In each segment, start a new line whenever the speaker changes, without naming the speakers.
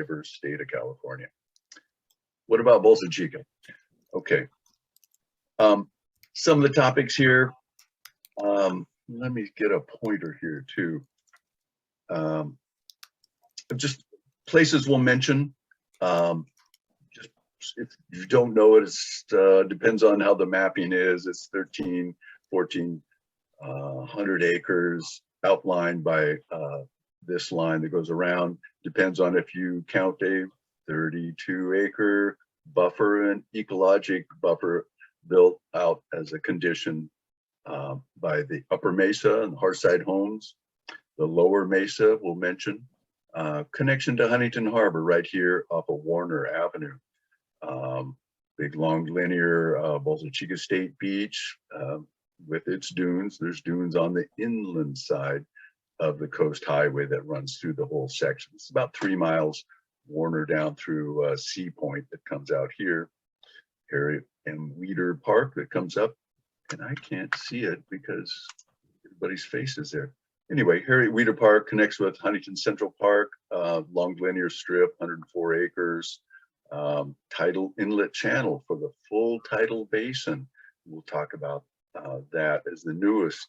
diverse state of California. What about Bolsa Chica? Okay. Some of the topics here, let me get a pointer here too. Just places we'll mention. Just if you don't know it, it depends on how the mapping is. It's 13, 14, 100 acres outlined by this line that goes around. Depends on if you count a 32-acre buffer and ecologic buffer built out as a condition by the upper mesa and the Hearthside homes. The lower mesa we'll mention. Connection to Huntington Harbor right here off of Warner Avenue. Big long linear Bolsa Chica State Beach with its dunes. There's dunes on the inland side of the coast highway that runs through the whole section. It's about 3 miles, Warner down through Sea Point that comes out here. Harry and Weeder Park that comes up, and I can't see it because everybody's face is there. Anyway, Harriet Weeder Park connects with Huntington Central Park, long linear strip, 104 acres, tidal inlet channel for the full tidal basin. We'll talk about that as the newest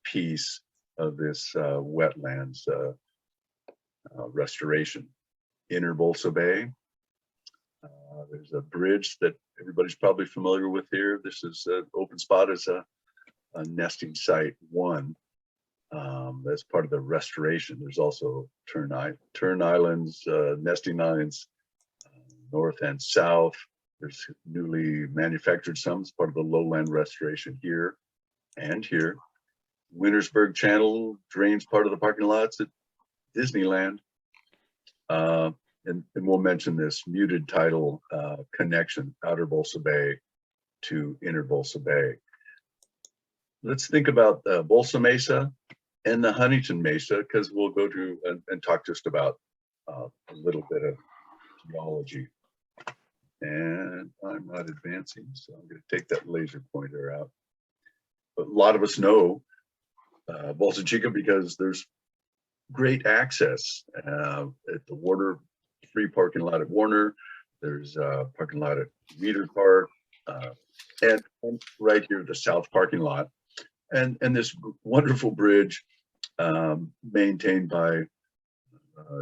piece of this wetlands restoration. Inner Bolsa Bay. There's a bridge that everybody's probably familiar with here. This is an open spot as a nesting site 1. That's part of the restoration. There's also turn islands, nesting islands, north and south. There's newly manufactured some. It's part of the Lowland Restoration here and here. Wintersburg Channel drains part of the parking lots at Disneyland. And we'll mention this muted tidal connection, Outer Bolsa Bay to Inner Bolsa Bay. Let's think about Bolsa Mesa and the Huntington Mesa, because we'll go to and talk just about a little bit of geology. And I'm not advancing, so I'm going to take that laser pointer out. But a lot of us know Bolsa Chica because there's great access at the Warner, free parking lot at Warner. There's a parking lot at Weeder Park, and right here, the south parking lot. And this wonderful bridge maintained by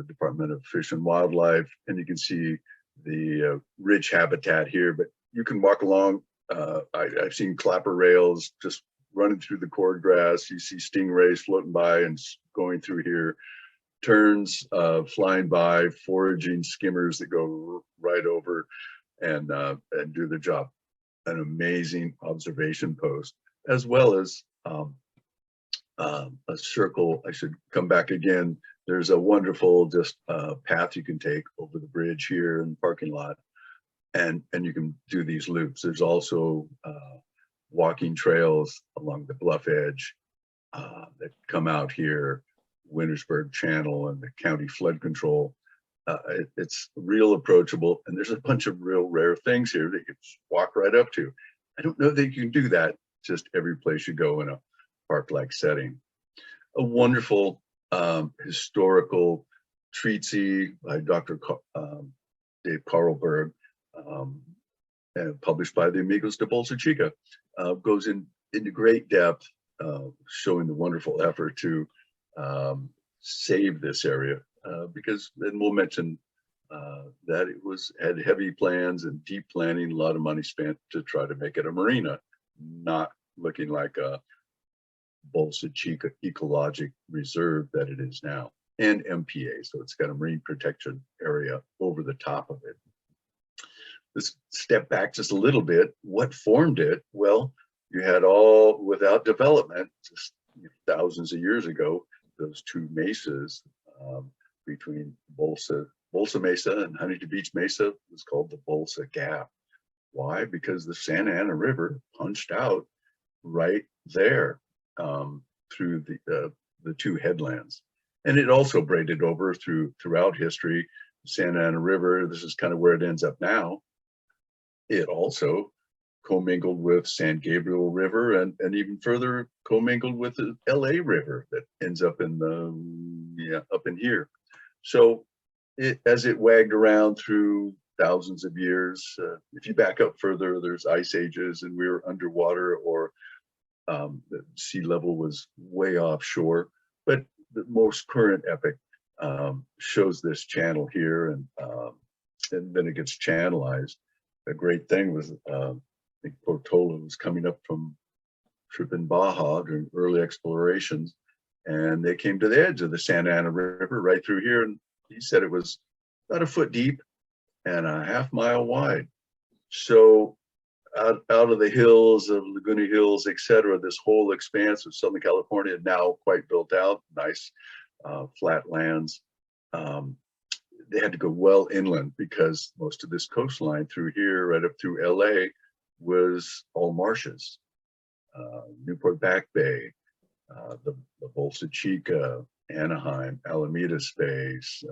Department of Fish and Wildlife. And you can see the rich habitat here, but you can walk along. I've seen clapper rails just running through the cord grass. You see stingrays floating by and going through here. Terns flying by, foraging skimmers that go right over and do the job. An amazing observation post, as well as a circle. I should come back again. There's a wonderful just path you can take over the bridge here in the parking lot, and you can do these loops. There's also walking trails along the bluff edge that come out here, Wintersburg Channel and the county flood control. It's real approachable, and there's a bunch of real rare things here that you just walk right up to. I don't know that you can do that just every place you go in a park-like setting. A wonderful historical treatise by Dr. Dave Carlberg, published by the Amigos de Bolsa Chica, goes into great depth, showing the wonderful effort to save this area, because then we'll mention that it had heavy plans and deep planning, a lot of money spent to try to make it a marina, not looking like a Bolsa Chica Ecological Reserve that it is now, and MPA, so it's got a marine protection area over the top of it. Let's step back just a little bit. What formed it? Well, you had all, without development, just thousands of years ago, those two mesas between Bolsa Mesa and Huntington Beach Mesa was called the Bolsa Gap. Why? Because the Santa Ana River punched out right there through the two headlands. And it also braided over throughout history. Santa Ana River, this is kind of where it ends up now. It also commingled with San Gabriel River and even further commingled with the LA River that ends up in up in here. So as it wagged around through thousands of years, if you back up further, there's ice ages and we were underwater, or the sea level was way offshore. But the most current epoch shows this channel here, and then it gets channelized. A great thing was, I think Portola was coming up from trip in Baja during early explorations, and they came to the edge of the Santa Ana River right through here, and he said it was about a foot deep and a half-mile wide. So out of the hills of Laguna Hills, etc., this whole expanse of Southern California now quite built out, nice flat lands. They had to go well inland because most of this coastline through here, right up through LA, was all marshes. Newport Back Bay, the Bolsa Chica, Anaheim, Alameda space,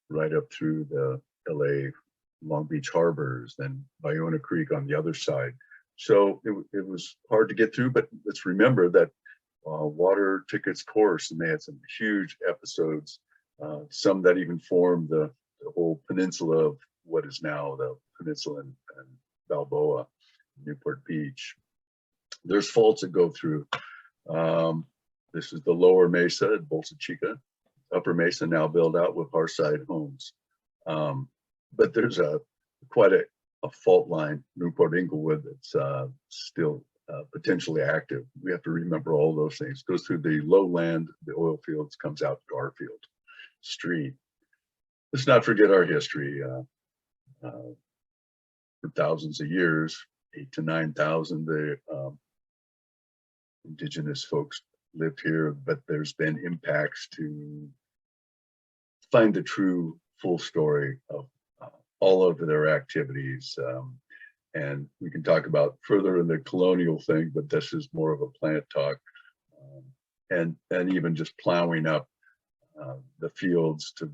right up through the LA Long Beach harbors, then Ballona Creek on the other side. So it was hard to get through, but let's remember that water took its course, and they had some huge episodes, some that even formed the whole peninsula of what is now the peninsula and Balboa, Newport Beach. There's faults that go through. This is the lower mesa at Bolsa Chica, upper mesa now built out with Hearthside homes. But there's quite a fault line, Newport Inglewood, that's still potentially active. We have to remember all those things. Goes through the lowland, the oil fields, comes out Garfield Street. Let's not forget our history. For thousands of years, 8,000 to 9,000, the indigenous folks lived here, but there's been impacts to find the true full story of all of their activities. And we can talk about further in the colonial thing, but this is more of a plant talk. And even just plowing up the fields to,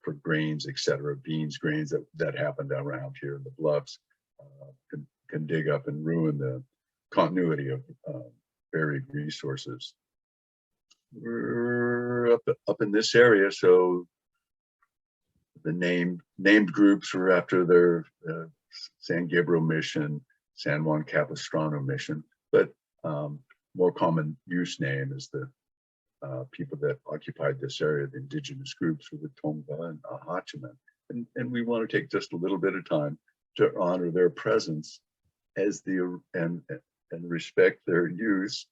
for grains, etc., beans, grains that happened around here in the bluffs, can dig up and ruin the continuity of buried resources. We're up in this area, so the named groups were after their San Gabriel mission, San Juan Capistrano mission, but more common use name is the people that occupied this area, the indigenous groups, were the Tongva and Ahachiman. And we want to take just a little bit of time to honor their presence as and respect their use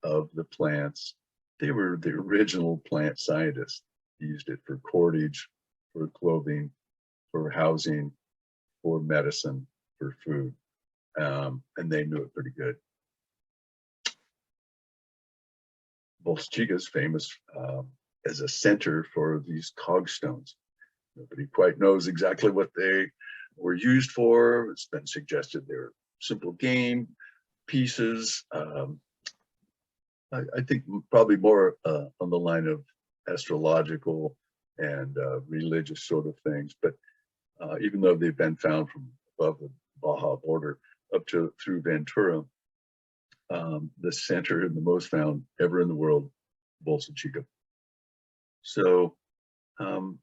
of the plants. They were the original plant scientists. They used it for cordage, for clothing, for housing, for medicine, for food, and they knew it pretty good. Bolsa Chica is famous as a center for these cogstones. Nobody quite knows exactly what they were used for. It's been suggested they're simple game pieces. I think probably more on the line of astrological and religious sort of things, but even though they've been found from above the Baja border up to through Ventura, the center and the most found ever in the world, Bolsa Chica. So, and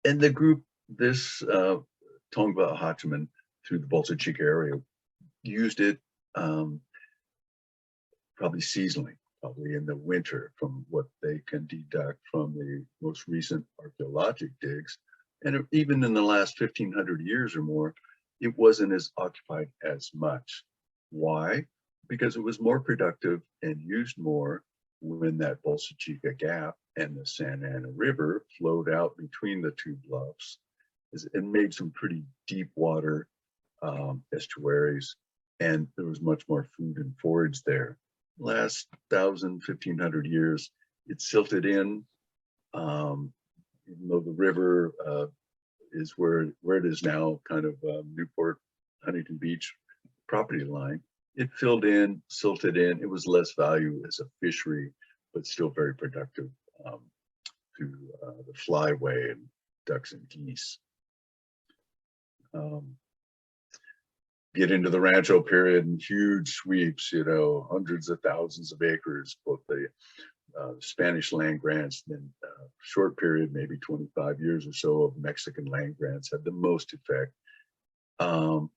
the group, this Tongva Ahachiman through the Bolsa Chica area, used it probably seasonally, probably in the winter, from what they can deduct from the most recent archaeologic digs. And even in the last 1,500 years or more, it wasn't as occupied as much. Why? Because it was more productive and used more when that Bolsa Chica Gap and the Santa Ana River flowed out between the two bluffs and made some pretty deep water estuaries, and there was much more food and forage there. Last 1,000, 1,500 years, it silted in, even though the river is where it is now, kind of Newport, Huntington Beach property line. It filled in, silted in. It was less value as a fishery, but still very productive to the flyway and ducks and geese. Get into the Rancho period and huge sweeps, hundreds of thousands of acres, both the Spanish land grants, then a short period, maybe 25 years or so, of Mexican land grants had the most effect. And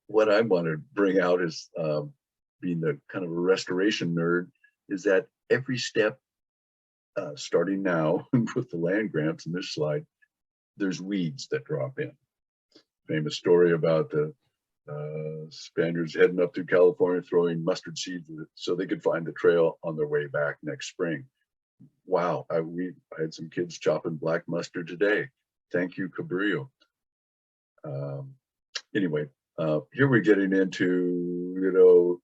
what I want to bring out is, being the kind of a restoration nerd, is that every step, starting now with the land grants in this slide, there's weeds that drop in. Famous story about the Spaniards heading up through California throwing mustard seeds so they could find the trail on their way back next spring. Wow, I had some kids chopping black mustard today. Thank you, Cabrillo. Anyway, here we're getting into, you know,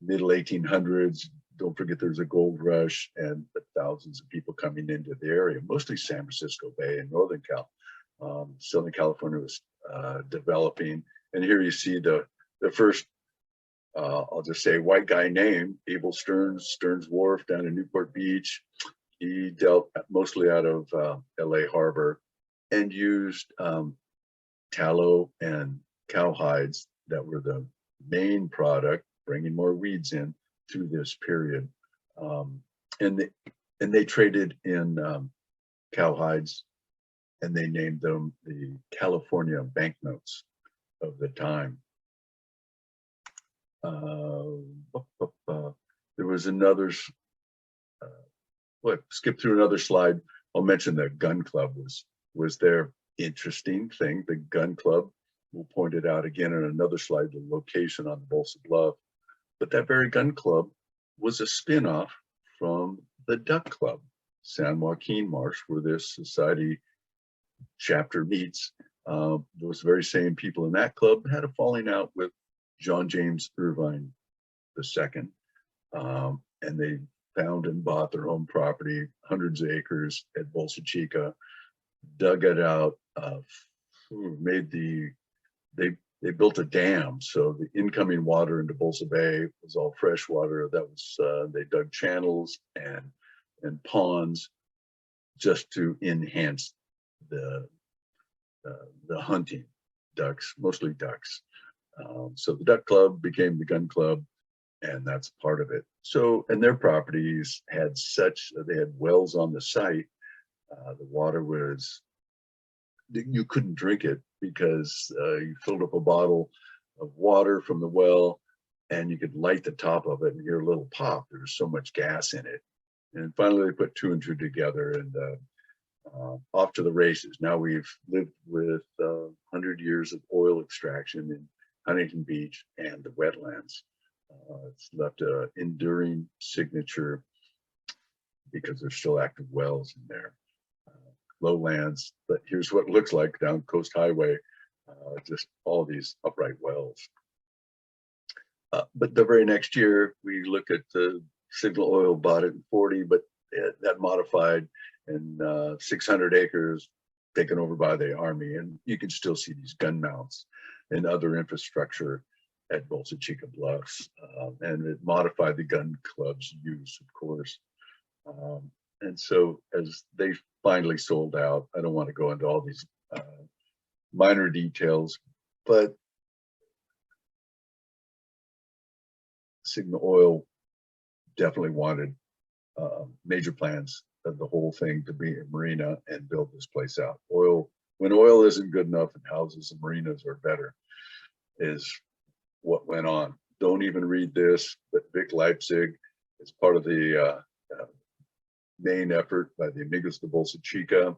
middle 1800s. Don't forget there's a gold rush and thousands of people coming into the area, mostly San Francisco Bay and Northern Cal. Southern California was developing. And here you see the first, I'll just say, white guy name, Abel Stearns, Stearns Wharf down in Newport Beach. He dealt mostly out of LA Harbor and used tallow and cow hides that were the main product, bringing more weeds in through this period. And they traded in cow hides, and they named them the California banknotes of the time. There was another, skip through another slide. I'll mention the gun club was their interesting thing. The gun club, we'll point it out again in another slide, the location on the Bolsa Bluff. But that very gun club was a spin-off from the Duck Club, San Joaquin Marsh, where this society chapter meets. Those very same people in that club had a falling out with John James Irvine II, and they found and bought their own property, hundreds of acres at Bolsa Chica, dug it out, they built a dam, so the incoming water into Bolsa Bay was all fresh water. That was they dug channels and ponds just to enhance the hunting, ducks, mostly ducks. So the Duck Club became the Gun Club, and that's part of it. So, and their properties had they had wells on the site. The water was, you couldn't drink it because you filled up a bottle of water from the well and you could light the top of it and hear a little pop. There was so much gas in it. And finally they put two and two together, and off to the races. Now we've lived with 100 years of oil extraction in Huntington Beach and the wetlands. It's left an enduring signature because there's still active wells in there. Lowlands, but here's what it looks like down Coast Highway, just all these upright wells. But the very next year, we look at the Signal Oil bought it in 40, but that modified, and 600 acres taken over by the Army. And you can still see these gun mounts and other infrastructure at Bolsa Chica Bluffs. And it modified the gun club's use, of course. And so as they finally sold out, I don't want to go into all these minor details, but Signal Oil definitely wanted major plans of the whole thing to be a marina and build this place out. When oil isn't good enough and houses and marinas are better, is what went on. Don't even read this, but Vic Leipzig is part of the main effort by the Amigos de Bolsa Chica.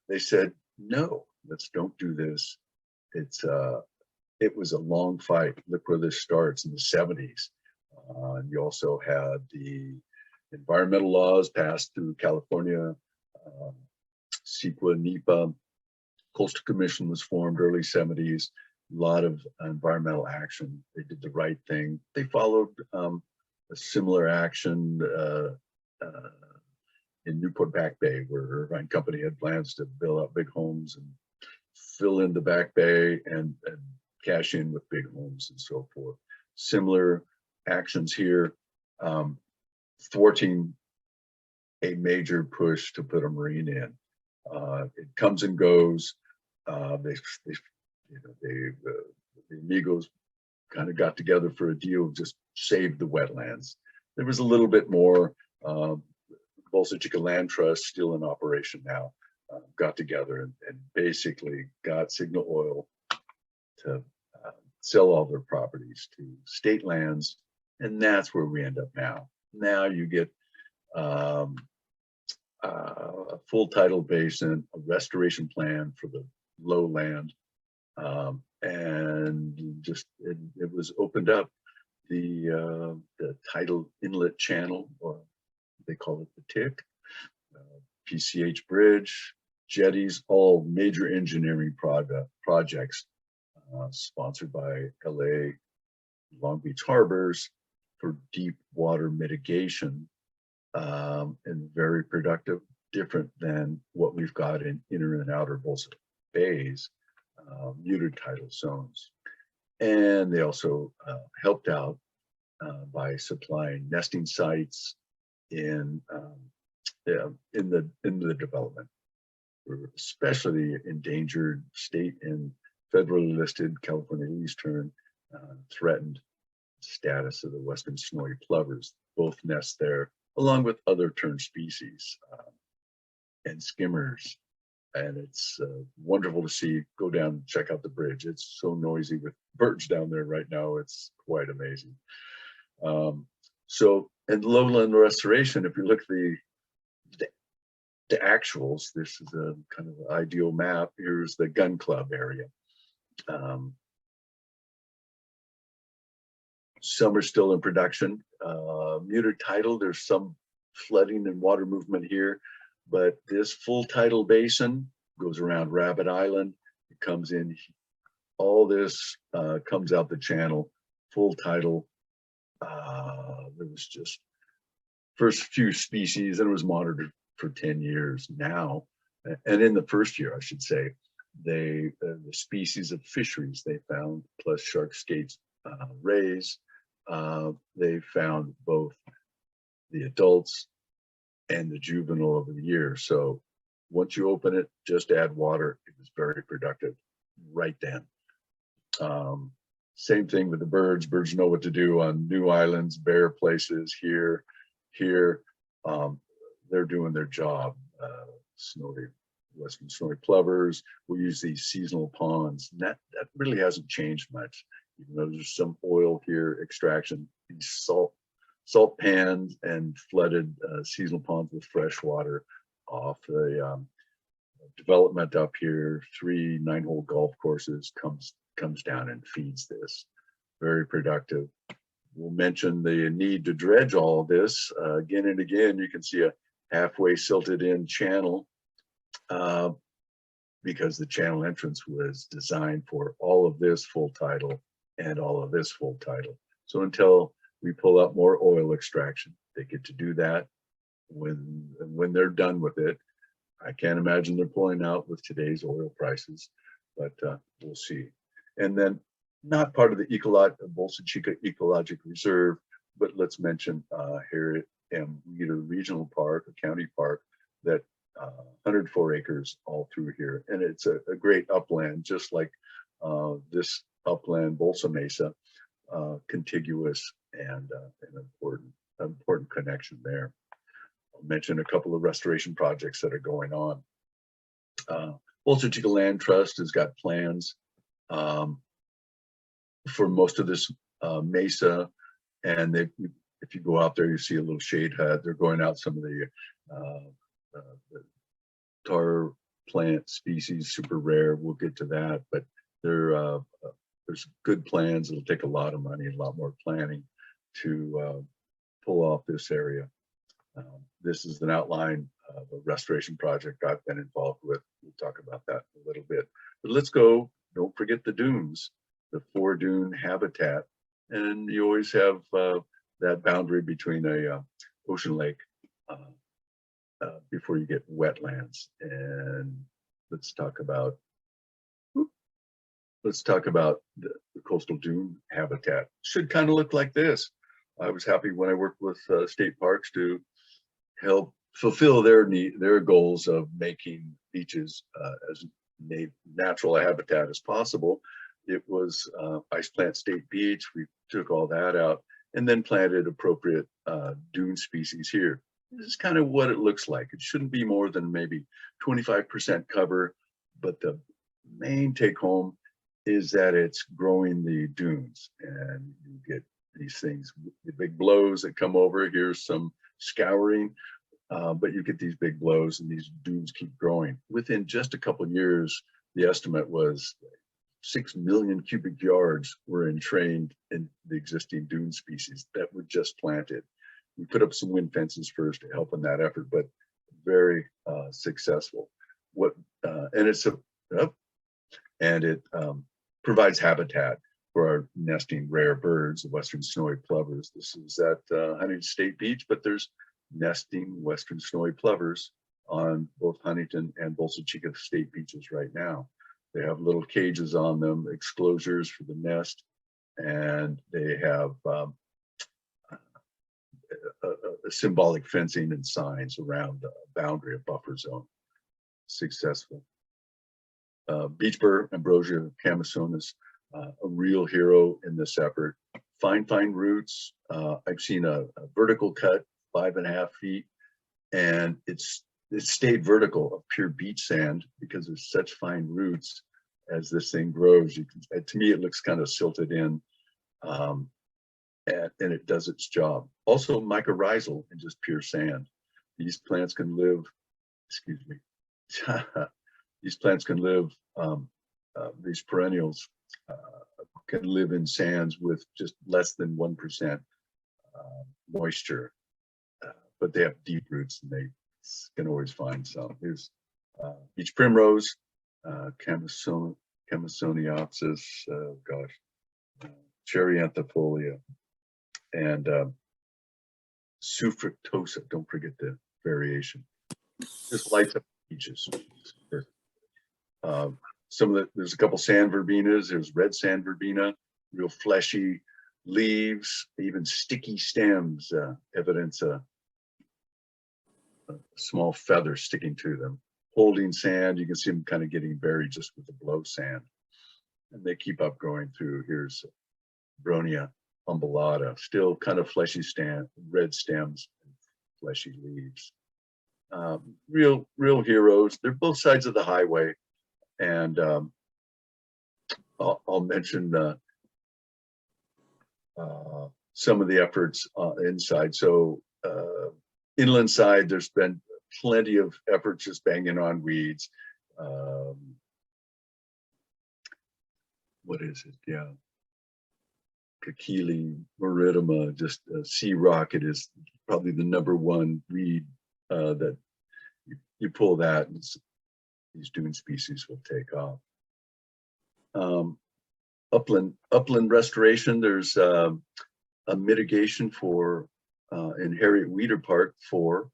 They said, no, don't do this. It was a long fight. Look where this starts in the 70s. And you also had the environmental laws passed through California, CEQA, NEPA. Coastal Commission was formed early 70s. A lot of environmental action. They did the right thing. They followed a similar action in Newport Back Bay, where Irvine Company had plans to build out big homes and fill in the Back Bay and cash in with big homes and so forth. Similar actions here, thwarting a major push to put a marine in. It comes and goes. The Amigos kind of got together for a deal, just save the wetlands. there was a little bit more. Bolsa Chica Land Trust, still in operation now, got together and basically got Signal Oil to sell all their properties to state lands, and that's where we end up now. Now you get a full tidal basin, a restoration plan for the lowland, and just it was opened up. The tidal inlet channel, or they call it the TIC, PCH bridge, jetties, all major engineering projects sponsored by LA, Long Beach harbors for deep water mitigation, and very productive, different than what we've got in inner and outer Bolsa bays, muted tidal zones. And they also helped out by supplying nesting sites in the development, especially endangered state and federally listed California Eastern threatened status of the western snowy plovers. Both nest there, along with other tern species and skimmers. And it's wonderful to see. Go down and check out the bridge. It's so noisy with birds down there right now. It's quite amazing. So, and Lowland Restoration, if you look at the actuals, this is a kind of ideal map. Here's the gun club area. Some are still in production. Muted tidal, there's some flooding and water movement here, but this full tidal basin goes around Rabbit Island. It comes in, all this comes out the channel, full tidal. There was just first few species, and it was monitored for 10 years now. And in the first year, I should say, the species of fisheries they found, plus shark skates, rays, they found both the adults and the juvenile over the year. So once you open it, just add water. It was very productive right then. Same thing with the birds. Birds know what to do on new islands, bare places here. They're doing their job. Western snowy plovers. We use these seasonal ponds. And that really hasn't changed much. Even though there's some oil here, extraction, these salt pans and flooded seasonal ponds with fresh water off the development up here. 3 9-hole golf courses comes down and feeds this. Very productive. We'll mention the need to dredge all of this again and again. You can see a halfway silted in channel because the channel entrance was designed for all of this full tidal and all of this full tidal. So until we pull up more oil extraction, they get to do that. When they're done with it, I can't imagine they're pulling out with today's oil prices, but we'll see. And then not part of the Bolsa Chica Ecological Reserve, but let's mention here at Weeder Regional Park, a county park, that 104 acres all through here. And it's a great upland, just like this upland, Bolsa Mesa, contiguous and an important connection there. I'll mention a couple of restoration projects that are going on. Bolsa Chica Land Trust has got plans for most of this mesa, and if you go out there, you see a little shade hut. They're going out some of the tar plant species, super rare. We'll get to that, but there's good plans. It'll take a lot of money, a lot more planning to pull off this area. This is an outline of a restoration project I've been involved with. We'll talk about that a little bit, but let's go. Don't forget the dunes, the 4 dune habitat, and you always have that boundary between a ocean lake before you get wetlands. And let's talk about the coastal dune habitat. Should kind of look like this. I was happy when I worked with state parks to help fulfill their goals of making beaches as natural a habitat as possible. It was Ice Plant State Beach. We took all that out and then planted appropriate dune species here. This is kind of what it looks like. It shouldn't be more than maybe 25% cover, but the main take home is that it's growing the dunes, and you get these things, the big blows that come over. Here's some scouring, but you get these big blows and these dunes keep growing. Within just a couple of years, the estimate was 6 million cubic yards were entrained in the existing dune species that were just planted. We put up some wind fences first to help in that effort, but very successful. And it provides habitat for our nesting rare birds, the western snowy plovers. This is at Huntington State Beach, but there's nesting western snowy plovers on both Huntington and Bolsa Chica State Beaches right now. They have little cages on them, exclosures for the nest, and they have a symbolic fencing and signs around the boundary of buffer zone. Successful. Beach burr, Ambrosia camisonus, a real hero in this effort. Fine roots. I've seen a vertical cut 5.5 feet, and it stayed vertical of pure beach sand because there's such fine roots. As this thing grows, you can, to me, it looks kind of silted in, and it does its job. Also mycorrhizal in just pure sand. These plants can live, excuse me, these plants can live, these perennials can live in sands with just less than 1% moisture, but they have deep roots and they can always find some. Here's beach primrose, Camisoniopsis, Cherryanthifolia, and Sufractosa. Don't forget the variation. Just lights up beaches. There's a couple sand verbenas. There's red sand verbena, real fleshy leaves, even sticky stems, evidence a small feather sticking to them. Holding sand, you can see them kind of getting buried just with the blow sand. And they keep up growing through. Here's Bronia umbellata, still kind of fleshy red stems and fleshy leaves. Real heroes. They're both sides of the highway. And I'll mention some of the efforts inside. So inland side, there's been plenty of efforts just banging on weeds. What is it? Yeah. Kakili, Meridema, just sea rocket is probably the #1 weed that you pull that and these dune species will take off. Upland restoration, there's a mitigation for in Harriet Weeder Park for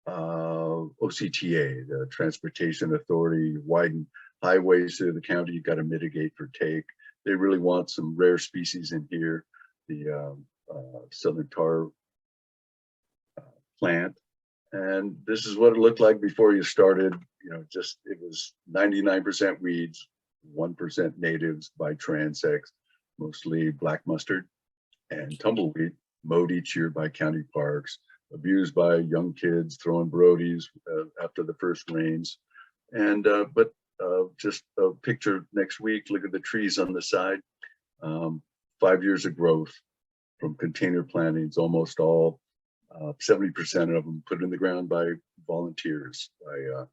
OCTA, the Transportation Authority. Widen highways through the county, you've got to mitigate for take. They really want some rare species in here. The southern tar plant. And this is what it looked like before you started. You know, just it was 99% weeds, 1% natives by transects, mostly black mustard and tumbleweed, mowed each year by county parks, abused by young kids throwing brodies after the first rains. And but just a picture next week. Look at the trees on the side. 5 years of growth from container plantings, almost all. 70% of them put in the ground by volunteers, by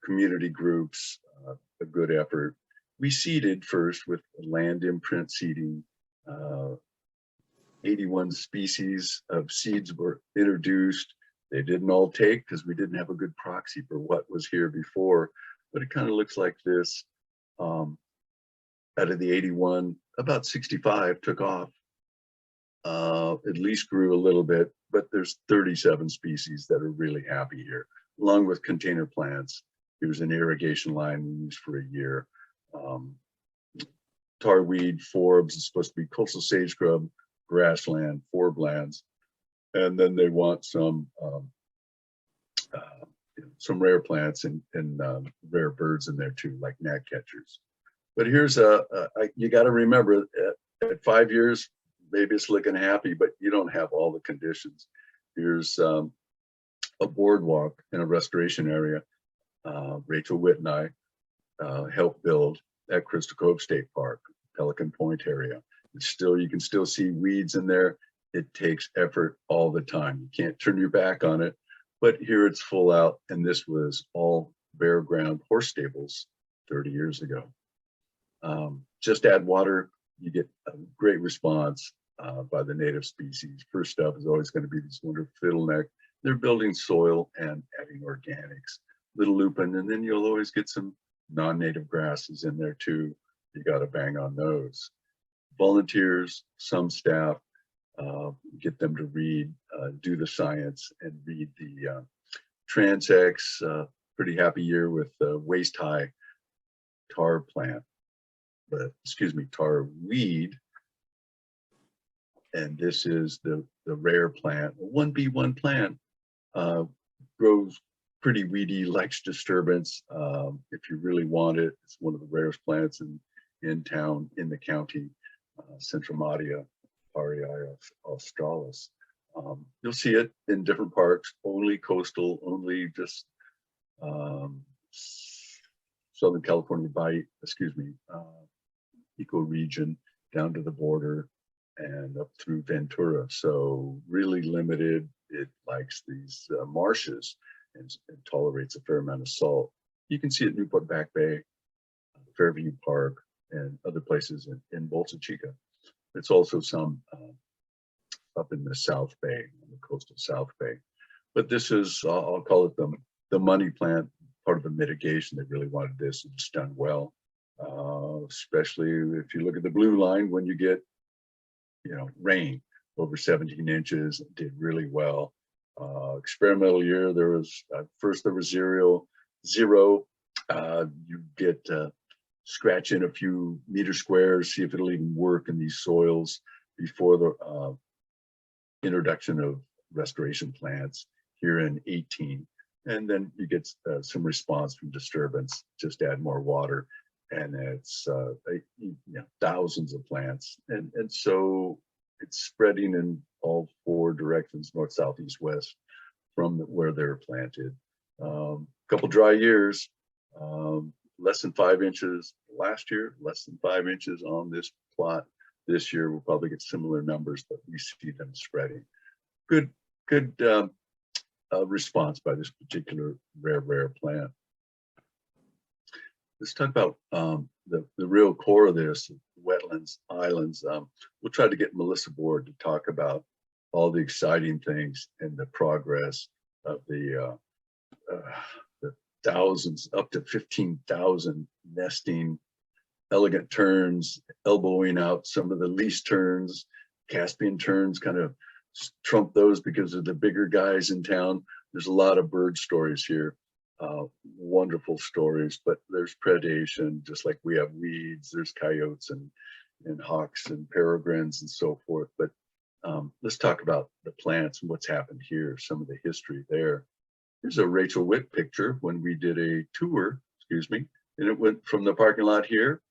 community groups, a good effort. We seeded first with land imprint seeding. 81 species of seeds were introduced. They didn't all take because we didn't have a good proxy for what was here before, but it kind of looks like this. Out of the 81, about 65 took off. At least grew a little bit, but there's 37 species that are really happy here, along with container plants. Here's an irrigation line we used for a year. Tarweed, forbs, it's supposed to be coastal sage scrub, grassland, forblands, and then they want some rare plants and rare birds in there too, like gnatcatchers. But here's you got to remember at 5 years, maybe it's looking happy, but you don't have all the conditions. Here's a boardwalk in a restoration area. Rachel Witt and I helped build at Crystal Cove State Park, Pelican Point area. It's still, you can still see weeds in there. It takes effort all the time. You can't turn your back on it, but here it's full out. And this was all bare ground horse stables 30 years ago. Just add water, you get a great response by the native species. First up is always going to be this wonderful fiddleneck. They're building soil and adding organics, little lupin, and then you'll always get some non-native grasses in there too. You got to bang on those. Volunteers, some staff, get them to read, do the science and read the transects. Pretty happy year with waist high tar plant, but excuse me, tar weed. And this is the rare plant. 1B1 plant grows pretty weedy, likes disturbance. If you really want it, it's one of the rarest plants in town, in the county, Centromatia PRYOR australis. You'll see it in different parks, only coastal, only just Southern California ecoregion down to the border and up through Ventura. So really limited. It likes these marshes and tolerates a fair amount of salt. You can see it Newport Back Bay, Fairview Park, and other places in Bolsa Chica. It's also some up in the South Bay, in the coastal South Bay. But this is, I'll call it the money plant, part of the mitigation. They really wanted this, and it's done well. Especially if you look at the blue line, when you get, rain over 17 inches, it did really well. Experimental year, there was first there was zero. You get scratch in a few meter squares, see if it'll even work in these soils before the introduction of restoration plants here in 18. And then you get some response from disturbance, just add more water, and it's thousands of plants. And so it's spreading in all four directions, north, south, east, west, from where they're planted. Couple dry years, less than 5 inches last year, less than 5 inches on this plot. This year we'll probably get similar numbers, but we see them spreading. Good response by this particular rare plant. Let's talk about the real core of this, wetlands, islands. We'll try to get Melissa Board to talk about all the exciting things and the progress of the thousands, up to 15,000 nesting, elegant terns, elbowing out some of the least terns. Caspian terns kind of trump those because of the bigger guys in town. There's a lot of bird stories here, wonderful stories, but there's predation, just like we have weeds, there's coyotes and hawks and peregrines and so forth. But let's talk about the plants and what's happened here, some of the history there. Here's a Rachel Witt picture when we did a tour, and it went from the parking lot here,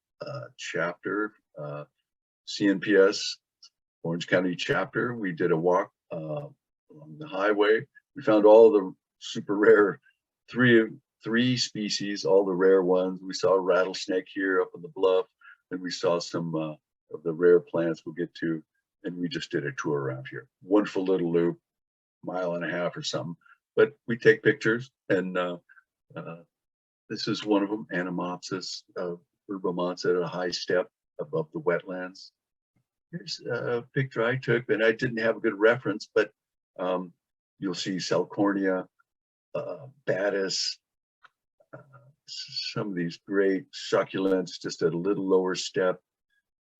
chapter, CNPS, Orange County chapter. We did a walk along the highway. We found all the super rare, three species, all the rare ones. We saw a rattlesnake here up on the bluff, and we saw some of the rare plants we'll get to, and we just did a tour around here. Wonderful little loop, 1.5 miles or something. But we take pictures, and this is one of them, Anamopsis herbamopsis at a high step above the wetlands. Here's a picture I took, and I didn't have a good reference, but you'll see Salcornia, Batis, some of these great succulents just at a little lower step.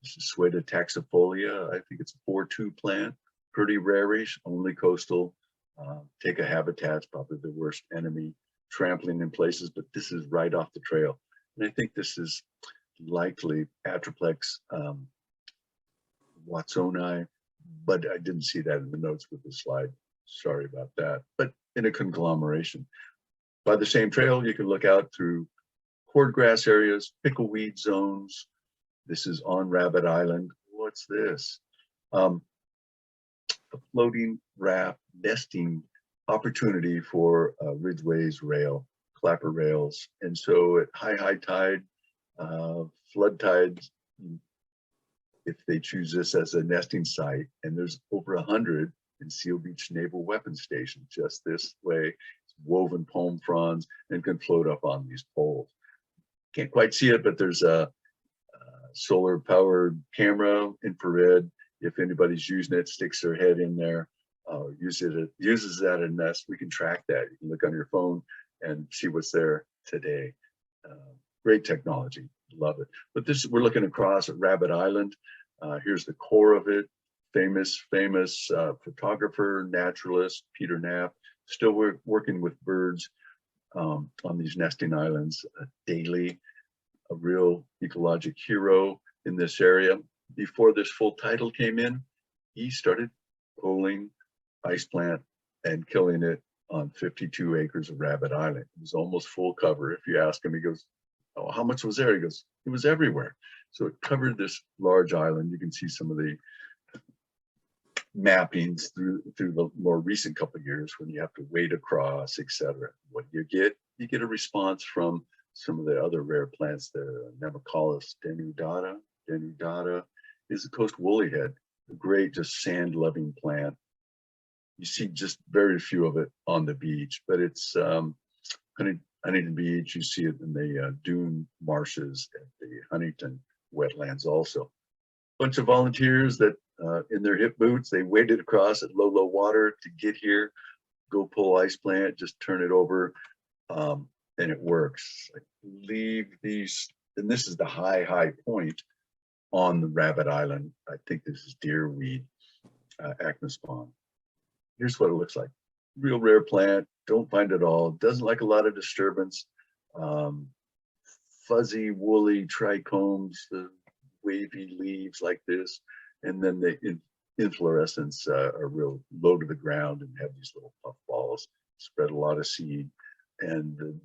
This is Sueta taxifolia. I think it's a 4-2 plant, pretty rarish, only coastal. Take a habitat's probably the worst enemy, trampling in places, but this is right off the trail. And I think this is likely Atriplex watsoni, but I didn't see that in the notes with the slide. Sorry about that, but in a conglomeration. By the same trail, you can look out through cordgrass areas, pickleweed zones. This is on Rabbit Island. What's this? A floating raft nesting opportunity for ridgeways, clapper rails. And so at high tide, flood tides, if they choose this as a nesting site, and there's over 100 in Seal Beach Naval Weapons Station, just this way, it's woven palm fronds and can float up on these poles. Can't quite see it, but there's a solar powered camera, infrared. If anybody's using it, sticks their head in there, uses that in nest, we can track that. You can look on your phone and see what's there today. Great technology, love it. But this, we're looking across at Rabbit Island. Here's the core of it. Famous photographer, naturalist, Peter Knapp, still working with birds on these nesting islands daily. A real ecologic hero in this area. Before this full title came in, he started pulling ice plant and killing it on 52 acres of Rabbit Island. It was almost full cover. If you ask him, he goes, "Oh, how much was there?" He goes, "It was everywhere." So it covered this large island. You can see some of the mappings through the more recent couple of years when you have to wade across, etc. What you get a response from some of the other rare plants there. Nemacollis denudata. Denudata is the coast woollyhead, a great just sand-loving plant. You see just very few of it on the beach, but it's Huntington Beach. You see it in the dune marshes at the Huntington wetlands also. Bunch of volunteers that in their hip boots, they waded across at low water to get here, go pull ice plant, just turn it over, and it works. I believe these, and this is the high point on the Rabbit Island. I think this is deerweed, acnospawn. Here's what it looks like. Real rare plant, don't find it all, doesn't like a lot of disturbance. Fuzzy, woolly trichomes, the wavy leaves like this, and then the inflorescence are real low to the ground and have these little puff balls, spread a lot of seed. And the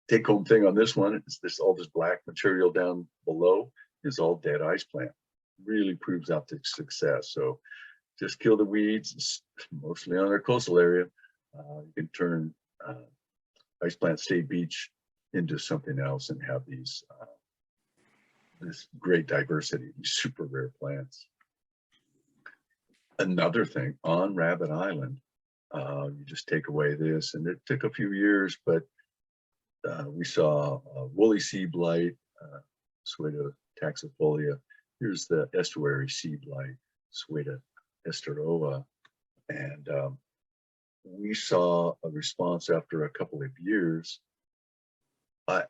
take-home thing on this one is this, all this black material down below is all dead ice plant. Really proves out the success. So just kill the weeds, mostly on our coastal area. You can turn Ice Plant State Beach into something else and have these this great diversity, these super rare plants. Another thing on Rabbit Island, you just take away this, and it took a few years, but we saw woolly sea blight, Sueta taxifolia. Here's the estuary sea blight, Sueta esteroa, and we saw a response after a couple of years.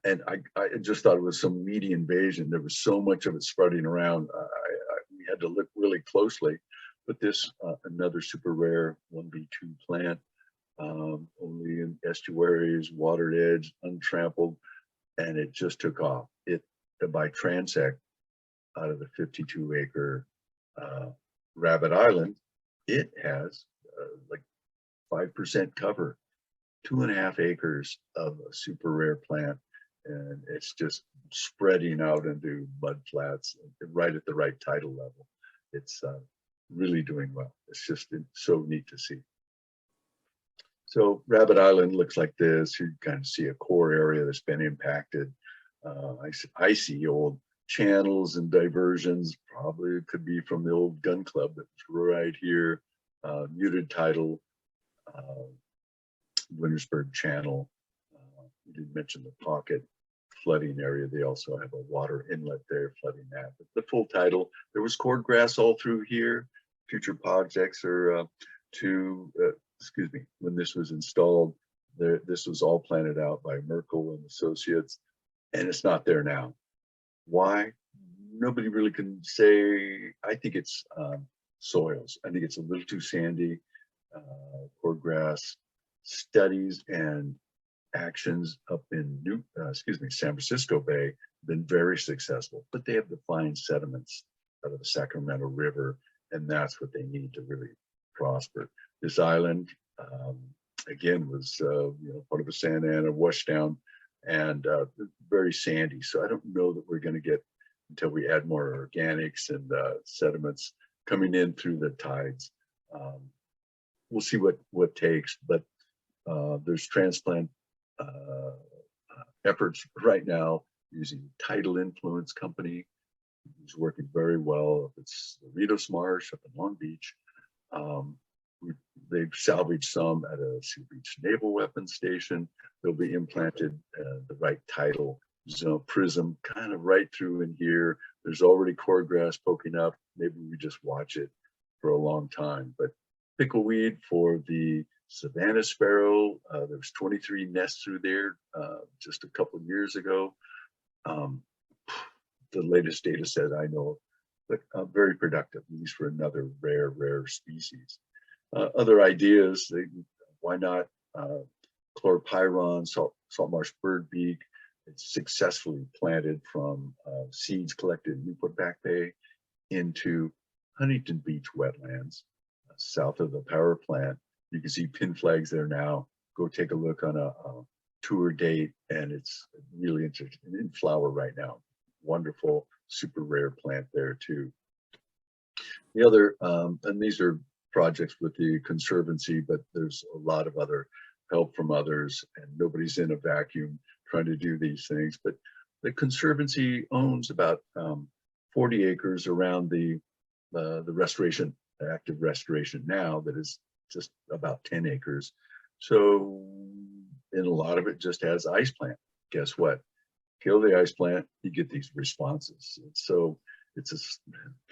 And I just thought it was some weedy invasion. There was so much of it spreading around. We had to look really closely. But this, another super rare 1B2 plant, only in estuaries, watered edge, untrampled, and it just took off. It, by transect, out of the 52-acre Rabbit Island, it has like 5% cover, 2.5 acres of a super rare plant, and it's just spreading out into mud flats right at the right tidal level. It's really doing well. It's just so neat to see. So Rabbit Island looks like this. You kind of see a core area that's been impacted. I see old channels and diversions. Probably could be from the old gun club that's right here. Muted tidal, Wintersburg Channel. You did mention the pocket flooding area. They also have a water inlet there flooding that. But the full tidal, there was cordgrass all through here. Future projects are excuse me, when this was installed, this was all planted out by Merkel and Associates, and it's not there now. Why? Nobody really can say. I think it's soils. I think it's a little too sandy. Cordgrass studies and actions up in San Francisco Bay have been very successful, but they have the fine sediments out of the Sacramento River, and that's what they need to really prosper. This island, again, was part of a Santa Ana washdown and very sandy. So I don't know that we're going to get, until we add more organics and sediments, coming in through the tides. We'll see what takes, but there's transplant efforts right now using Tidal Influence Company, who's working very well. It's the Ritos Marsh up in Long Beach. They've salvaged some at a Seal Beach Naval Weapons Station. They'll be implanted the right tidal zone prism kind of right through in here. There's already cord grass poking up. Maybe we just watch it for a long time. But pickleweed for the Savannah sparrow, there's 23 nests through there just a couple of years ago. The latest data set I know, but very productive, at least for another rare species. Other ideas, why not chlorpyron, salt marsh birdbeak? It's successfully planted from seeds collected in Newport Back Bay into Huntington Beach wetlands, south of the power plant. You can see pin flags there now. Go take a look on a tour date, and it's really interesting, in flower right now. Wonderful, super rare plant there too. The other, and these are projects with the Conservancy, but there's a lot of other help from others, and nobody's in a vacuum trying to do these things. But the Conservancy owns about 40 acres around the restoration, active restoration now, that is just about 10 acres. So, and a lot of it just has ice plant. Guess what? Kill the ice plant, you get these responses. And so it's a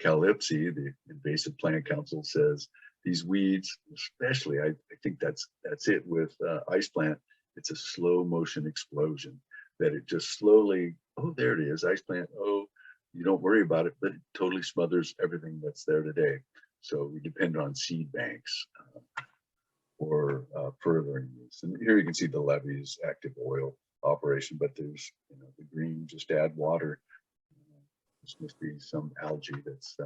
Calypsy, the Invasive Plant Council, says these weeds, especially, I think that's it with ice plant. It's a slow motion explosion that it just slowly, oh, there it is, ice plant. Oh, you don't worry about it, but it totally smothers everything that's there today. So we depend on seed banks for furthering this. And here you can see the levees, active oil operation, but there's, you know, the green, just add water. This must be some algae that's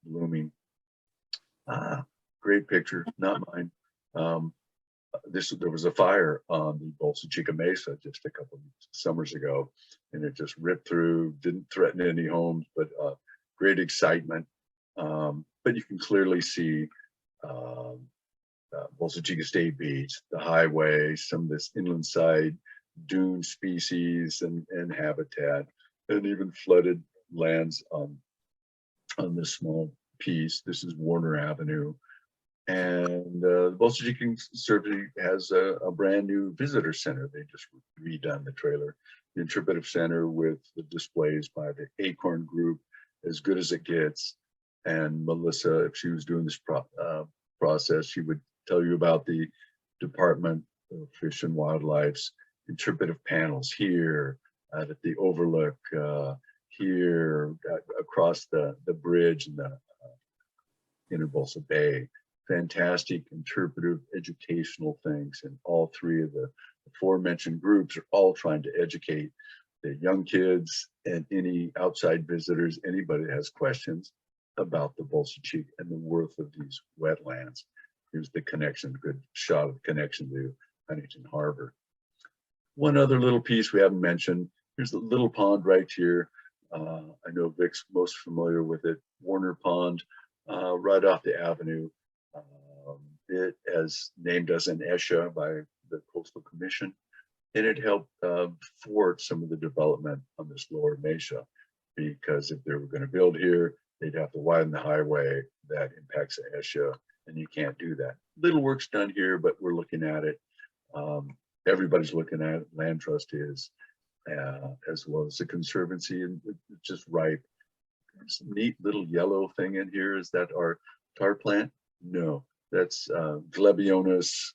blooming. Great picture, not mine. There was a fire on the Bolsa Chica Mesa just a couple of summers ago, and it just ripped through, didn't threaten any homes, but great excitement. But you can clearly see Bolsa Chica State Beach, the highway, some of this inland side dune species and habitat, and even flooded lands on this small piece. This is Warner Avenue. And the Bolsa Chica Conservancy has a brand new visitor center. They just redone the trailer. The interpretive center with the displays by the Acorn Group, as good as it gets. And Melissa, if she was doing this process, she would tell you about the Department of Fish and Wildlife's interpretive panels here at the overlook, here across the bridge in the Inner Bolsa Bay. Fantastic interpretive educational things, and all three of the aforementioned groups are all trying to educate the young kids and any outside visitors, anybody that has questions about the Bolsa Chica and the worth of these wetlands. Here's the connection, good shot of the connection to Huntington Harbor. One other little piece we haven't mentioned, here's the little pond right here. I know Vic's most familiar with it, Warner Pond, right off the avenue. It is named as an ESHA by the Coastal Commission, and it helped thwart some of the development on this lower Mesa, because if they were going to build here, they'd have to widen the highway. That impacts the ESHA, and you can't do that. Little work's done here, but we're looking at it. Everybody's looking at it. Land Trust is, as well as the Conservancy, and it's just ripe. There's a neat little yellow thing in here. Is that our tar plant? No, that's Glebionus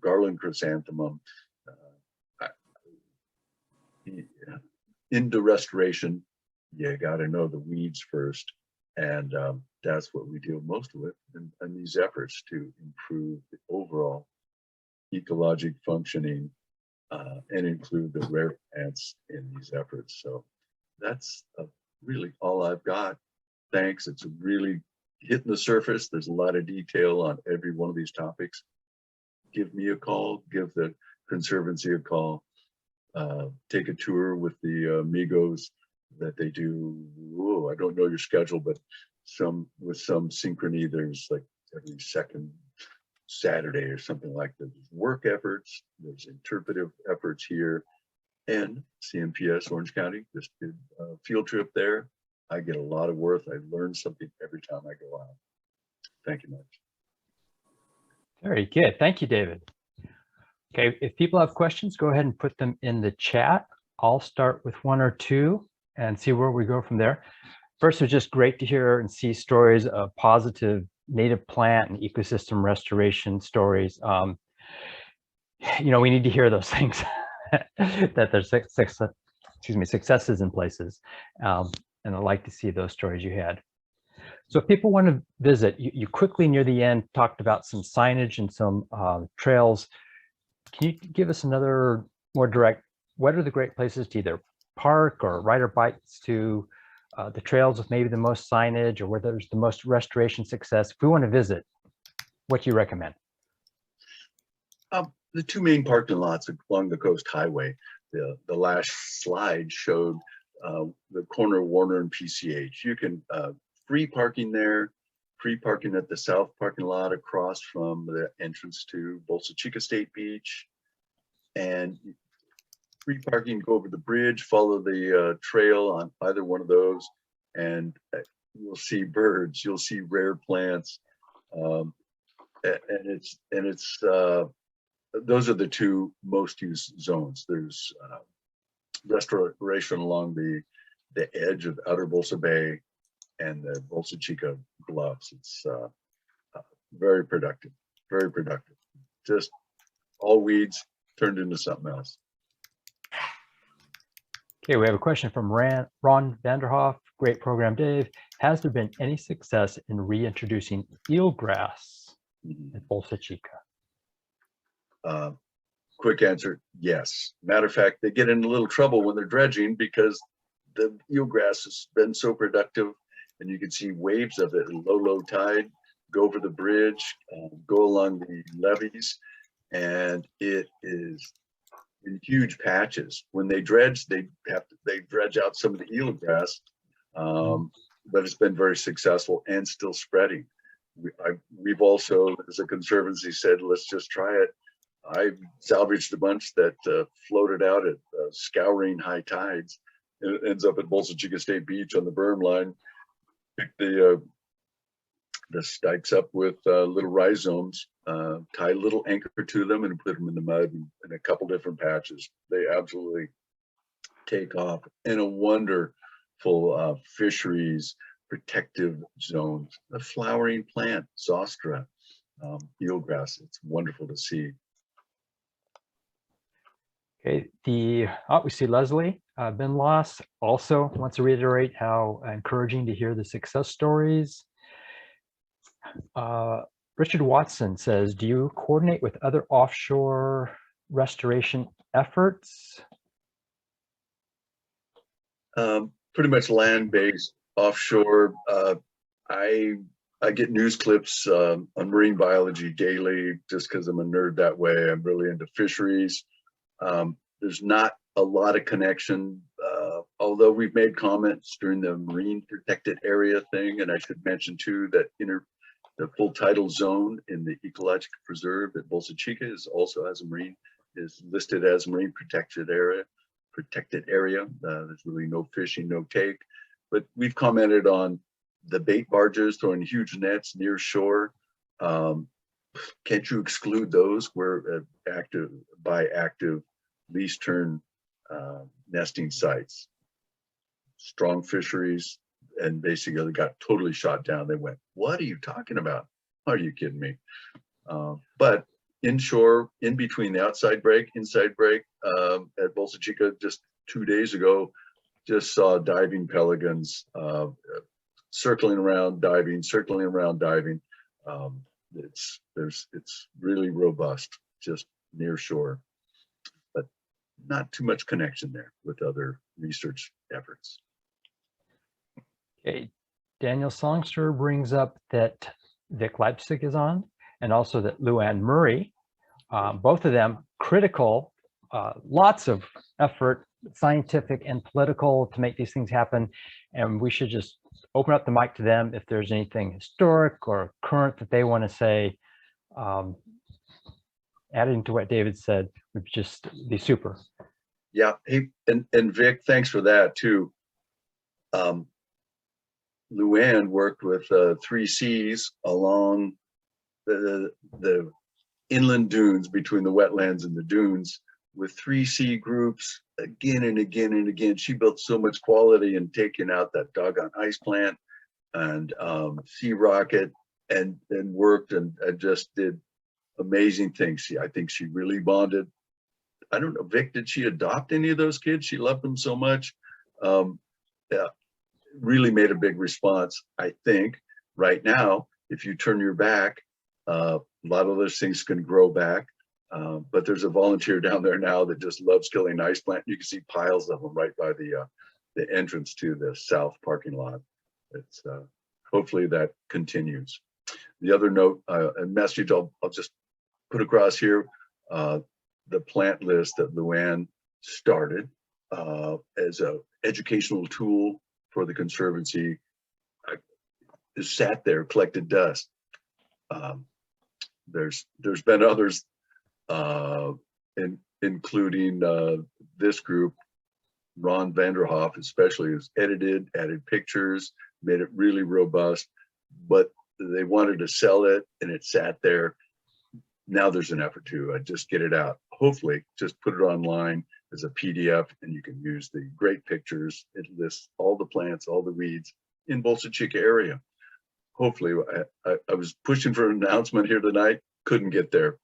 garland chrysanthemum. Into restoration, you got to know the weeds first, and that's what we deal most with in these efforts to improve the overall ecologic functioning and include the rare plants in these efforts. So that's really all I've got. Thanks. It's really hitting the surface. There's a lot of detail on every one of these topics. Give me a call, give the Conservancy a call, take a tour with the amigos that they do. Whoa, I don't know your schedule, but with some synchrony. There's like every second Saturday or something like that. There's work efforts, there's interpretive efforts here, and CNPS Orange County just did a field trip there. I get a lot of worth. I learn something every time I go out. Thank you much.
Very good. Thank you, David. Okay, if people have questions, go ahead and put them in the chat. I'll start with one or two and see where we go from there. First, it was just great to hear and see stories of positive native plant and ecosystem restoration stories. You know, we need to hear those things, that there's successes in places. And I'd like to see those stories you had. So if people want to visit, you quickly near the end talked about some signage and some trails. Can you give us another more direct, what are the great places to either park or ride our bikes to, the trails with maybe the most signage, or where there's the most restoration success? If we want to visit, what do you recommend?
The two main parking lots along the Coast Highway. The last slide showed the corner of Warner and PCH. You can free parking there, free parking at the south parking lot across from the entrance to Bolsa Chica State Beach, and free parking, go over the bridge, follow the trail on either one of those, and you'll see birds, you'll see rare plants, and it's those are the two most used zones. There's restoration along the edge of Outer Bolsa Bay and the Bolsa Chica Bluffs. It's very productive, very productive. Just all weeds turned into something else.
Okay, we have a question from Ron Vanderhoff. Great program, Dave. Has there been any success in reintroducing eelgrass at Bolsa Chica?
Quick answer, yes. Matter of fact, they get in a little trouble when they're dredging because the eelgrass has been so productive, and you can see waves of it in low tide go over the bridge, go along the levees, and it is in huge patches. When they dredge, they dredge out some of the eelgrass, but it's been very successful and still spreading. We've also, as a conservancy, said, let's just try it. I salvaged a bunch that floated out at scouring high tides. It ends up at Bolsa Chica State Beach on the berm line. Pick the stikes up with little rhizomes, tie a little anchor to them, and put them in the mud in a couple different patches. They absolutely take off. And a wonderful fisheries protective zones. A flowering plant, zostra, eelgrass. It's wonderful to see.
Okay, we see Leslie Binloss also wants to reiterate how encouraging to hear the success stories. Richard Watson says, do you coordinate with other offshore restoration efforts?
Pretty much land-based. Offshore, I get news clips on marine biology daily just because I'm a nerd that way. I'm really into fisheries. There's not a lot of connection, although we've made comments during the marine protected area thing. And I should mention too that the full tidal zone in the ecological preserve at Bolsa Chica is listed as marine protected area. There's really no fishing, no take, but we've commented on the bait barges throwing huge nets near shore. Can't you exclude those where active least turn nesting sites? Strong fisheries, and basically got totally shot down. They went, what are you talking about? Are you kidding me? But inshore, in between the outside break, inside break, at Bolsa Chica just 2 days ago, just saw diving pelicans circling around diving. It's really robust, just near shore, but not too much connection there with other research efforts.
Okay, Daniel Songster brings up that Vic Leipzig is on, and also that Luann Murray, both of them critical, lots of effort scientific and political to make these things happen. And we should just open up the mic to them if there's anything historic or current that they want to say. Adding to what David said would just be super.
Yeah, hey, and Vic, thanks for that too. Luann worked with 3Cs along the inland dunes between the wetlands and the dunes with 3C groups again and again and again. She built so much quality in taking out that doggone ice plant and sea rocket and worked and just did amazing things. I think she really bonded. I don't know, Vic, did she adopt any of those kids? She loved them so much. Yeah, really made a big response. I think right now, if you turn your back, a lot of those things can grow back. But there's a volunteer down there now that just loves killing ice plant. You can see piles of them right by the entrance to the south parking lot. It's hopefully that continues. The other note and message I'll just put across here, the plant list that Luann started as an educational tool for the Conservancy is sat there, collected dust. There's been others, including this group, Ron Vanderhoff especially, has edited, added pictures, made it really robust, but they wanted to sell it and it sat there. Now there's an effort to just get it out. Hopefully just put it online as a PDF and you can use the great pictures. It lists all the plants, all the weeds in Bolsa Chica area. Hopefully, I was pushing for an announcement here tonight, couldn't get there.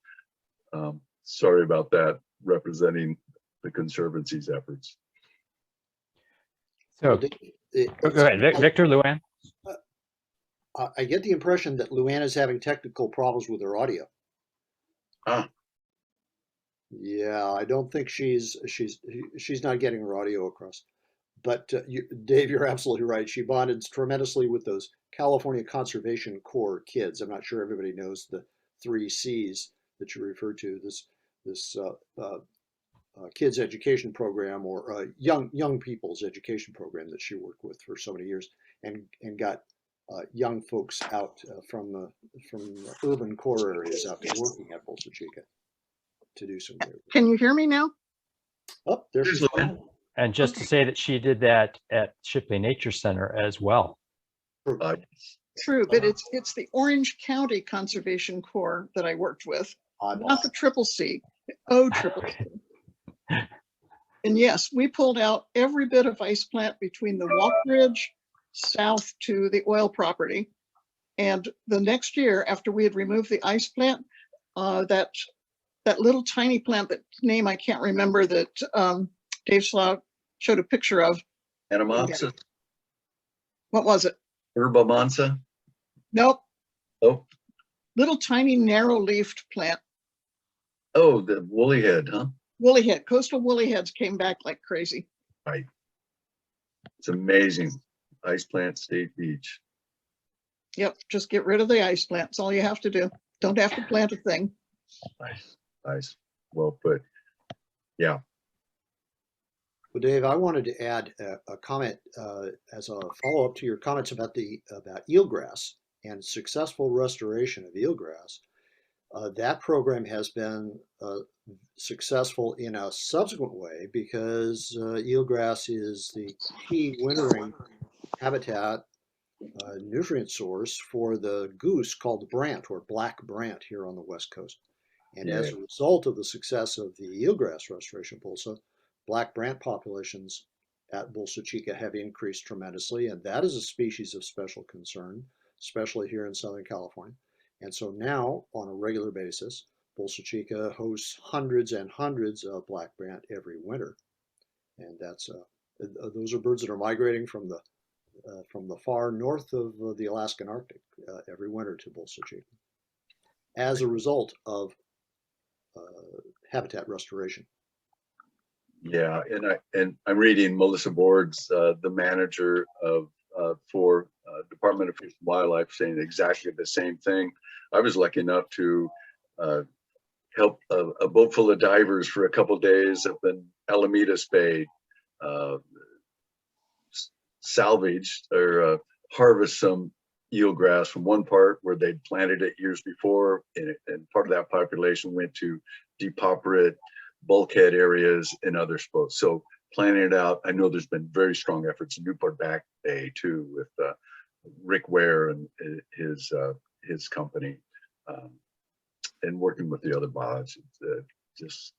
Sorry about that, representing the Conservancy's efforts.
So, go ahead, Victor, Luann.
I get the impression that Luann is having technical problems with her audio. Yeah, I don't think she's not getting her audio across. But Dave, you're absolutely right. She bonded tremendously with those California Conservation Corps kids. I'm not sure everybody knows the 3Cs that you referred to. This kids education program, or young people's education program that she worked with for so many years, and got young folks out from the urban core areas out to working at Bolsa Chica to do some good.
Can you hear me now?
Oh, there she's going.
And just to say that she did that at Shipley Nature Center as well.
True, but it's the Orange County Conservation Corps that I worked with, not the CCC, OCCC. And yes, we pulled out every bit of ice plant between the walk bridge south to the oil property. And the next year, after we had removed the ice plant, that little tiny plant, that name I can't remember, that Dave Slough showed a picture of.
Anamopsis?
What was it?
Herba mansa?
Nope.
Oh.
Little tiny narrow leafed plant.
Oh, the woolly head, huh?
Woolly head. Coastal woolly heads came back like crazy.
Right. It's amazing. Ice plant state beach.
Yep. Just get rid of the ice plant. That's all you have to do. Don't have to plant a thing.
Nice. Nice. Well put. Yeah.
Well, Dave, I wanted to add a comment as a follow-up to your comments about eelgrass and successful restoration of eelgrass. That program has been successful in a subsequent way because eelgrass is the key wintering habitat nutrient source for the goose called the brant, or black brant, here on the West Coast. And as a result of the success of the eelgrass restoration Bolsa, black brant populations at Bolsa Chica have increased tremendously, and that is a species of special concern, especially here in Southern California. And so now, on a regular basis, Bolsa Chica hosts hundreds and hundreds of black brant every winter, and that's those are birds that are migrating from the far north of the Alaskan Arctic every winter to Bolsa Chica as a result of habitat restoration.
Yeah, and I'm reading Melissa Borg's, the manager of for Department of Fish and Wildlife, saying exactly the same thing. I was lucky enough to help a boat full of divers for a couple of days up in Alamitas Bay, salvage or harvest some eelgrass from one part where they'd planted it years before, and part of that population went to depauperate bulkhead areas in other spots. So planning it out, I know there's been very strong efforts in Newport Back Bay too, with Rick Ware and his company, and working with the other bods. It's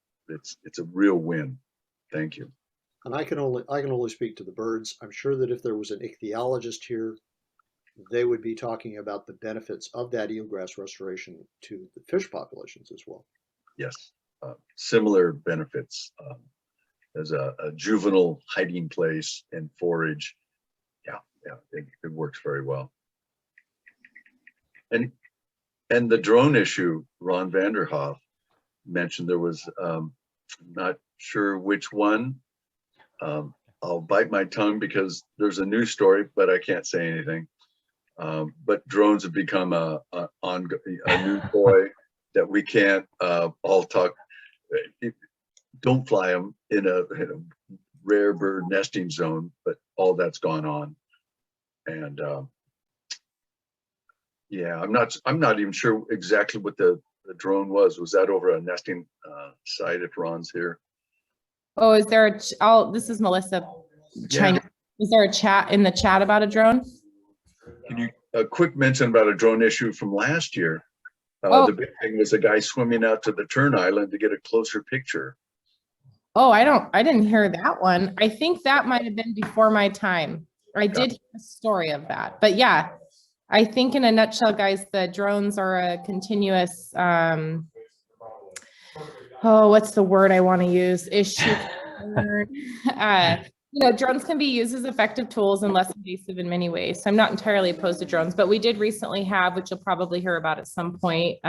a real win. Thank you.
And I can only speak to the birds. I'm sure that if there was an ichthyologist here, they would be talking about the benefits of that eelgrass restoration to the fish populations as well.
Yes, similar benefits as a juvenile hiding place and forage. Yeah, it works very well. And the drone issue, Ron Vanderhoff mentioned there was, I'm not sure which one. I'll bite my tongue because there's a news story, but I can't say anything. But drones have become a new toy that we can't all talk. Don't fly them in a rare bird nesting zone, but all that's gone on. And yeah, I'm not even sure exactly what the drone was. Was that over a nesting site if Ron's here?
Oh, is there this is Melissa.
Yeah.
Is there a chat in the chat about a drone?
Can you, a quick mention about a drone issue from last year? The big thing was a guy swimming out to the turn island to get a closer picture.
Oh, I didn't hear that one. I think that might have been before my time. I did hear a story of that, but yeah, I think in a nutshell, guys, the drones are a continuous, what's the word I want to use? Issue. Drones can be used as effective tools and less invasive in many ways. So I'm not entirely opposed to drones, but we did recently have, which you'll probably hear about at some point,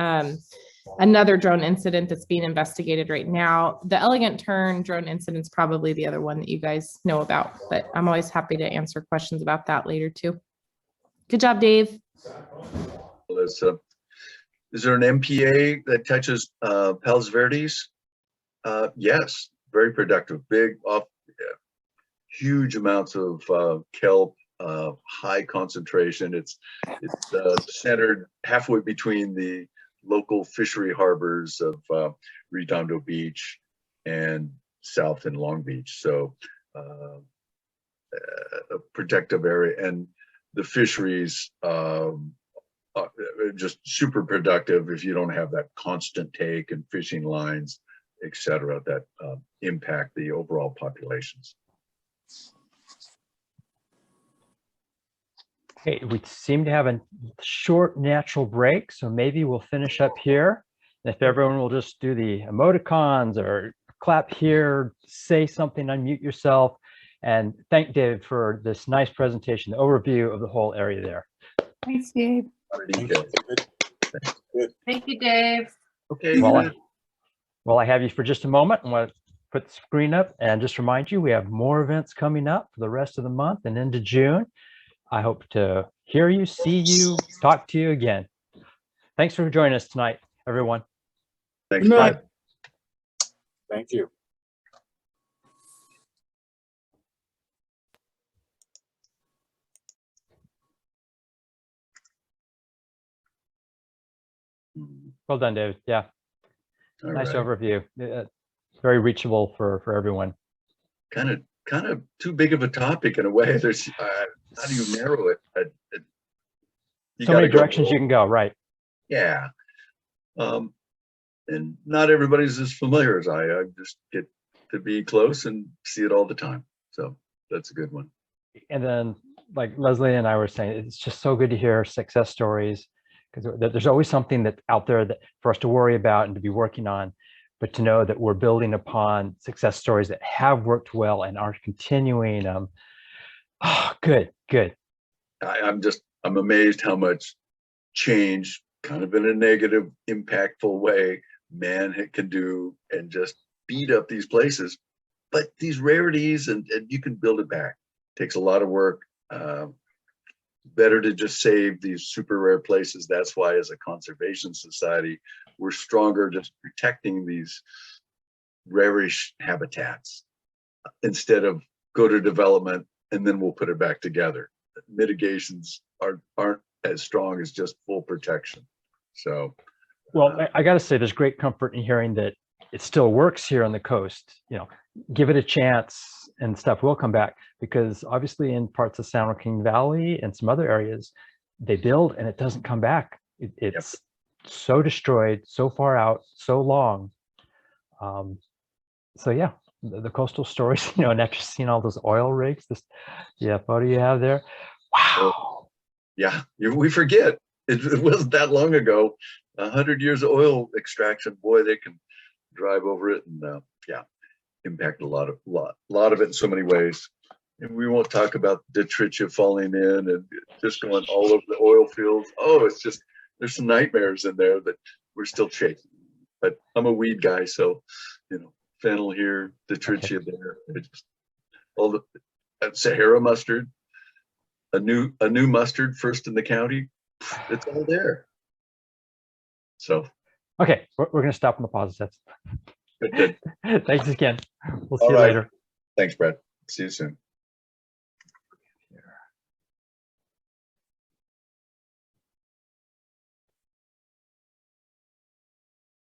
another drone incident that's being investigated right now. The Elegant Tern drone incident is probably the other one that you guys know about, but I'm always happy to answer questions about that later too. Good job, Dave.
Melissa, is there an MPA that touches Palos Verdes? Yes, very productive, big huge amounts of kelp, high concentration. It's centered halfway between the local fishery harbors of Redondo Beach and South and Long Beach. So a protective area, and the fisheries are just super productive if you don't have that constant take and fishing lines, etc., that impact the overall populations.
Okay, we seem to have a short natural break, so maybe we'll finish up here. And if everyone will just do the emoticons or clap here, say something, unmute yourself, and thank Dave for this nice presentation, the overview of the whole area there.
Thanks, Dave. Thank you, Dave.
Okay.
Well, I have you for just a moment. I want to put the screen up and just remind you, we have more events coming up for the rest of the month and into June. I hope to hear you, see you, talk to you again. Thanks for joining us tonight, everyone.
Thanks.
Good night.
Bye.
Thank you.
Well done, David. Yeah,
All
nice
right.
overview. Very reachable for everyone.
Kind of too big of a topic in a way. There's how do you narrow it? You
So many
gotta go
directions you can go, right?
Yeah. And not everybody's as familiar as I just get to be close and see it all the time. So that's a good one.
And then, like Leslie and I were saying, it's just so good to hear success stories, because there's always something that's out there that for us to worry about and to be working on, but to know that we're building upon success stories that have worked well and are continuing. Oh, good.
I'm amazed how much change, kind of in a negative, impactful way, man can do and just beat up these places. But these rarities, and you can build it back. Takes a lot of work. Better to just save these super rare places. That's why, as a conservation society, we're stronger just protecting these rarish habitats instead of go to development, and then we'll put it back together. Mitigations aren't as strong as just full protection. So,
Well, I got to say, there's great comfort in hearing that it still works here on the coast. You know, give it a chance and stuff will come back, because obviously in parts of San Joaquin Valley and some other areas, they build and it doesn't come back. It's so destroyed, so far out, so long. So yeah, the coastal stories, you know, and after seeing all those oil rigs, the photo you have there, wow.
Yeah, we forget. It wasn't that long ago. 100 years of oil extraction, boy, they can drive over it and yeah, impact a lot of it in so many ways. And we won't talk about detritus falling in and just going all over the oil fields. Oh, it's just, there's some nightmares in there that we're still chasing. But I'm a weed guy, so, you know, fennel here, detritus there. It's just all the Sahara mustard, a new mustard, first in the county. It's all there. So.
Okay, we're going to stop on the positives.
Good.
Thanks again. We'll see
All
you
right.
later.
Thanks, Brad. See you soon.